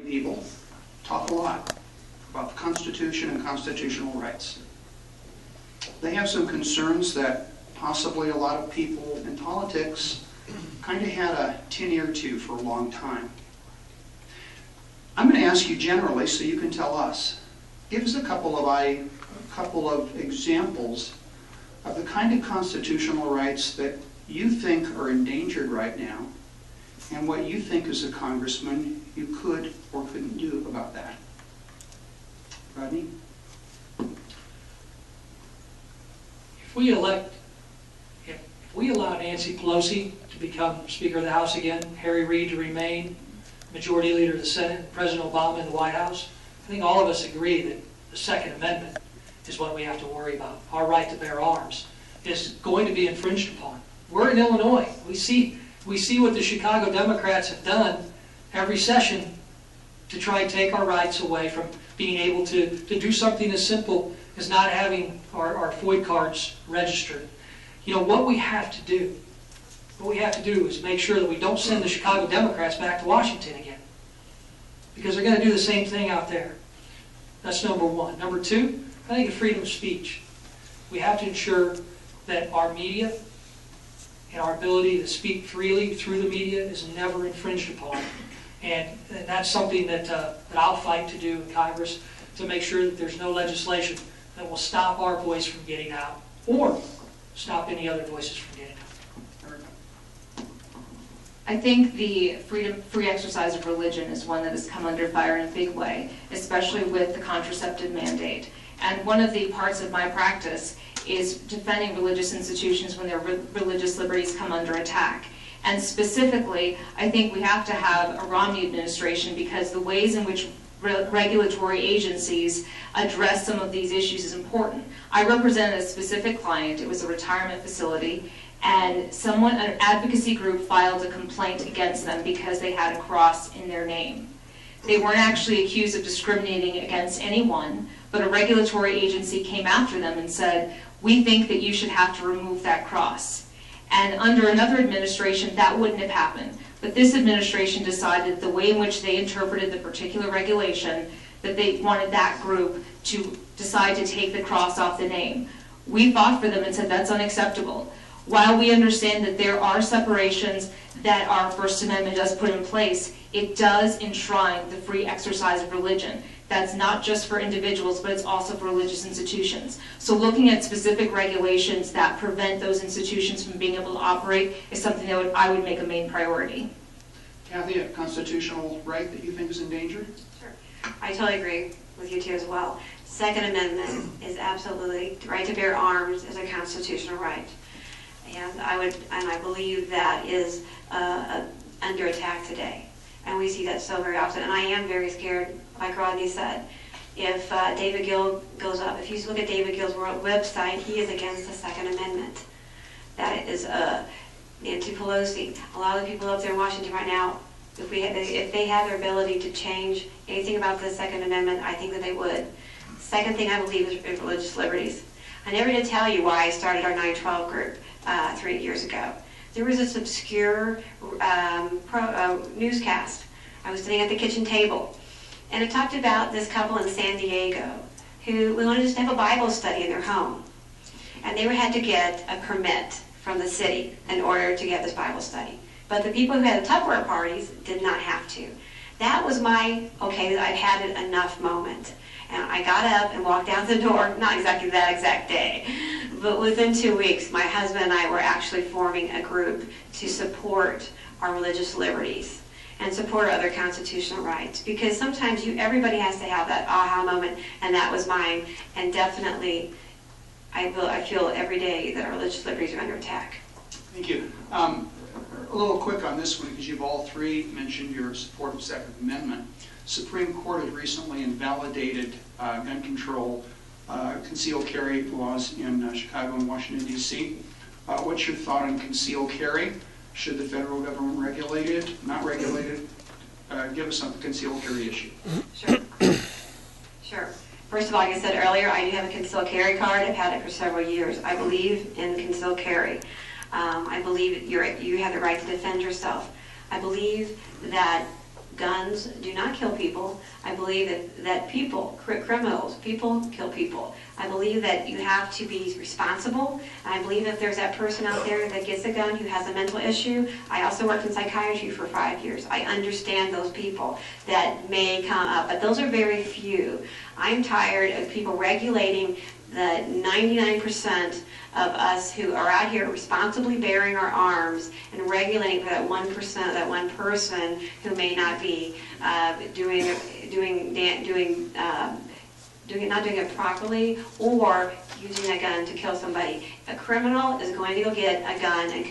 People talk a lot about the Constitution and constitutional rights. They have some concerns that possibly a lot of people in politics kind of had a tin ear to for a long time. I'm going to ask you generally so you can tell us. Give us a couple of examples of the kind of constitutional rights that you think are endangered right now, and what you think as a congressman you could or couldn't do about that. Rodney? If we allow Nancy Pelosi to become Speaker of the House again, Harry Reid to remain Majority Leader of the Senate, President Obama in the White House, I think all of us agree that the Second Amendment is what we have to worry about. Our right to bear arms is going to be infringed upon. We're in Illinois. We see what the Chicago Democrats have done every session to try and take our rights away from being able to do something as simple as not having our FOID cards registered. You know, what we have to do is make sure that we don't send the Chicago Democrats back to Washington again, because they're going to do the same thing out there. That's number one. Number two, I think of freedom of speech. We have to ensure that our media and our ability to speak freely through the media is never infringed upon. And that's something that I'll fight to do in Congress, to make sure that there's no legislation that will stop our voice from getting out or stop any other voices from getting out. I think the free exercise of religion is one that has come under fire in a big way, especially with the contraceptive mandate. And one of the parts of my practice is defending religious institutions when their religious liberties come under attack. And specifically, I think we have to have a Rodney administration, because the ways in which regulatory agencies address some of these issues is important. I represented a specific client. It was a retirement facility, and an advocacy group filed a complaint against them because they had a cross in their name. They weren't actually accused of discriminating against anyone, but a regulatory agency came after them and said, "We think that you should have to remove that cross." And under another administration, that wouldn't have happened. But this administration decided the way in which they interpreted the particular regulation, that they wanted that group to decide to take the cross off the name. We fought for them and said that's unacceptable. While we understand that there are separations that our First Amendment does put in place, it does enshrine the free exercise of religion. That's not just for individuals, but it's also for religious institutions. So looking at specific regulations that prevent those institutions from being able to operate is something that I would make a main priority. Kathy, a constitutional right that you think is endangered? Sure. I totally agree with you two as well. Second Amendment is absolutely the right to bear arms is a constitutional right. And I believe that is under attack today. And we see that so very often. And I am very scared, like Rodney said, if David Gill goes up. If you look at David Gill's website, he is against the Second Amendment. That is Nancy Pelosi. A lot of the people up there in Washington right now, if they had their ability to change anything about the Second Amendment, I think that they would. Second thing I believe is religious liberties. I never did tell you why I started our 912 group 3 years ago. There was this obscure newscast. I was sitting at the kitchen table, and it talked about this couple in San Diego who wanted to have a Bible study in their home. And they had to get a permit from the city in order to get this Bible study. But the people who had the Tupperware parties did not have to. That was my, okay, I've had it enough moment. And I got up and walked out the door, not exactly that exact day, but within 2 weeks, my husband and I were actually forming a group to support our religious liberties and support other constitutional rights. Because sometimes everybody has to have that aha moment, and that was mine. And definitely, I feel every day that our religious liberties are under attack. Thank you. A little quick on this one, because you've all three mentioned your support of the Second Amendment. Supreme Court has recently invalidated gun control, concealed carry laws in Chicago and Washington, D.C. What's your thought on concealed carry? Should the federal government regulate it? Not regulate it? Give us on the concealed carry issue. Sure. Sure. First of all, like I said earlier, I do have a concealed carry card. I've had it for several years. I believe in concealed carry. I believe you have the right to defend yourself. I believe that guns do not kill people. I believe that people, criminals, people kill people. I believe that you have to be responsible. I believe if there's that person out there that gets a gun who has a mental issue. I also worked in psychiatry for 5 years. I understand those people that may come up, but those are very few. I'm tired of people regulating the 99% of us who are out here responsibly bearing our arms and regulating for that 1%, that one person who may not be not doing it properly or using a gun to kill somebody. A criminal is going to go get a gun and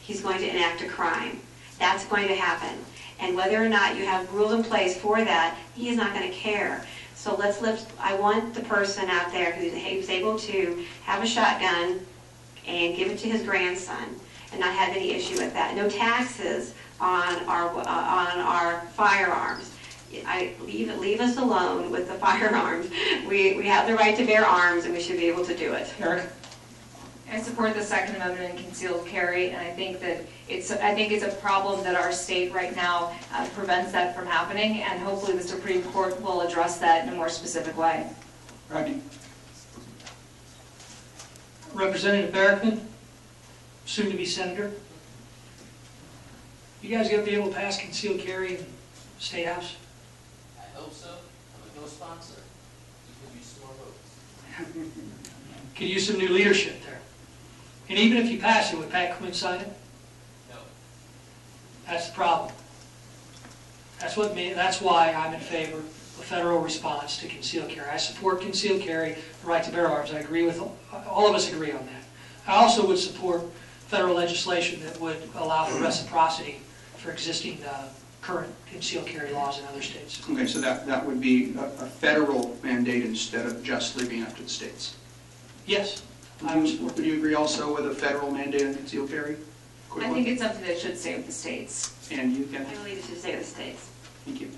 he's going to enact a crime. That's going to happen. And whether or not you have rules in place for that, he is not going to care. So I want the person out there who's able to have a shotgun and give it to his grandson and not have any issue with that. No taxes on our firearms. Leave us alone with the firearms. We have the right to bear arms and we should be able to do it. Eric? I support the Second Amendment and concealed carry, and I think that it's a problem that our state right now prevents that from happening, and hopefully the Supreme Court will address that in a more specific way. Rodney? Representative Barrickman, soon to be senator. You guys going to be able to pass concealed carry in the State House? I hope so. I'm a co-sponsor. You could use some more votes. Could use some new leadership there. And even if you pass it, would Pat Quinn sign it? No. That's the problem. That's why I'm in favor of federal response to concealed carry. I support concealed carry, the right to bear arms. I agree with all of us agree on that. I also would support federal legislation that would allow for reciprocity for existing current concealed carry laws in other states. Okay, so that would be a federal mandate instead of just leaving it up to the states. Yes, I would support Would that. you agree also with a federal mandate on concealed carry? I think it's something that should stay with the states. And you can. I believe it should stay with the states. Thank you.